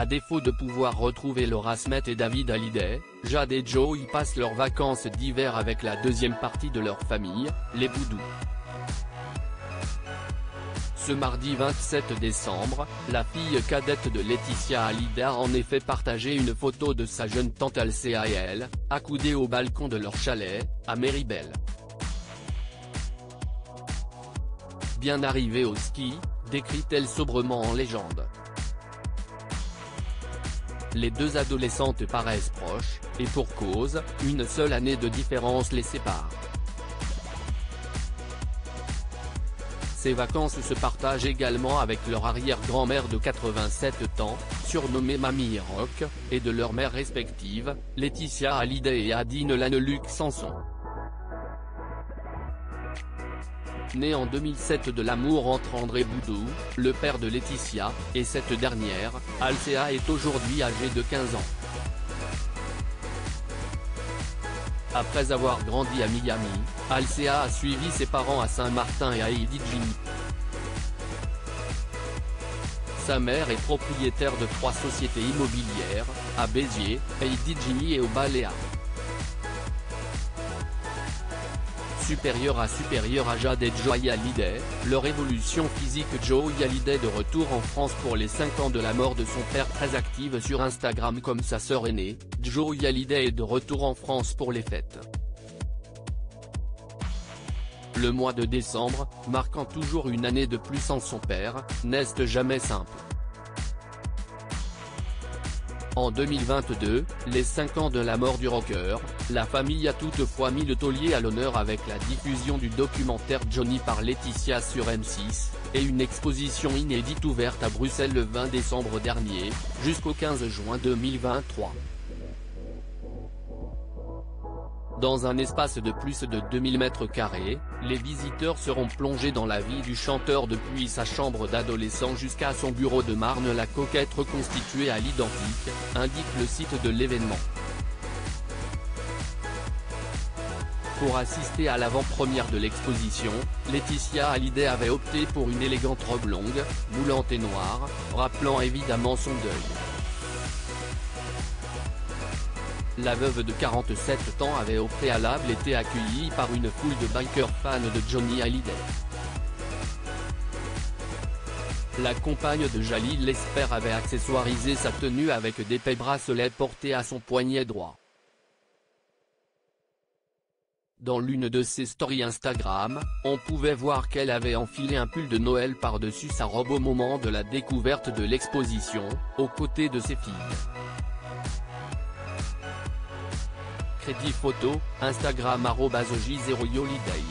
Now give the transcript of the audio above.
À défaut de pouvoir retrouver Laura Smet et David Hallyday, Jade et Joey passent leurs vacances d'hiver avec la deuxième partie de leur famille, les Boudou. Ce mardi 27 décembre, la fille cadette de Laetitia Hallyday a en effet partagé une photo de sa jeune tante Alcéa et elle, accoudées au balcon de leur chalet, à Méribel. Bien arrivée au ski, décrit-elle sobrement en légende. Les deux adolescentes paraissent proches, et pour cause, une seule année de différence les sépare. Ces vacances se partagent également avec leur arrière-grand-mère de 87 ans, surnommée Mamie Rock, et de leurs mères respectives, Laetitia Hallyday et Adine Laneluc Sanson. Né en 2007 de l'amour entre André Boudou, le père de Laetitia, et cette dernière, Alcéa est aujourd'hui âgée de 15 ans. Après avoir grandi à Miami, Alcéa a suivi ses parents à Saint-Martin et à Heidi-Gini. Sa mère est propriétaire de 3 sociétés immobilières, à Béziers, Heidi-Gini et aux Baléares. Supérieure à Jade et Joey Hallyday, leur évolution physique. Joey Hallyday de retour en France pour les 5 ans de la mort de son père, très active sur Instagram comme sa sœur aînée, Joey Hallyday est de retour en France pour les fêtes. Le mois de décembre, marquant toujours une année de plus sans son père, n'est jamais simple. En 2022, les 5 ans de la mort du rocker, la famille a toutefois mis le taulier à l'honneur avec la diffusion du documentaire Johnny par Laetitia sur M6, et une exposition inédite ouverte à Bruxelles le 20 décembre dernier, jusqu'au 15 juin 2023. Dans un espace de plus de 2000 m², les visiteurs seront plongés dans la vie du chanteur depuis sa chambre d'adolescent jusqu'à son bureau de Marne-la-Coquette reconstitué à l'identique, indique le site de l'événement. Pour assister à l'avant-première de l'exposition, Laetitia Hallyday avait opté pour une élégante robe longue, moulante et noire, rappelant évidemment son deuil. La veuve de 47 ans avait au préalable été accueillie par une foule de bikers fans de Johnny Hallyday. La compagne de Jalil Lesper avait accessoirisé sa tenue avec d'épais bracelets portés à son poignet droit. Dans l'une de ses stories Instagram, on pouvait voir qu'elle avait enfilé un pull de Noël par-dessus sa robe au moment de la découverte de l'exposition, aux côtés de ses filles. Crédit photo, Instagram @J0YHallyday.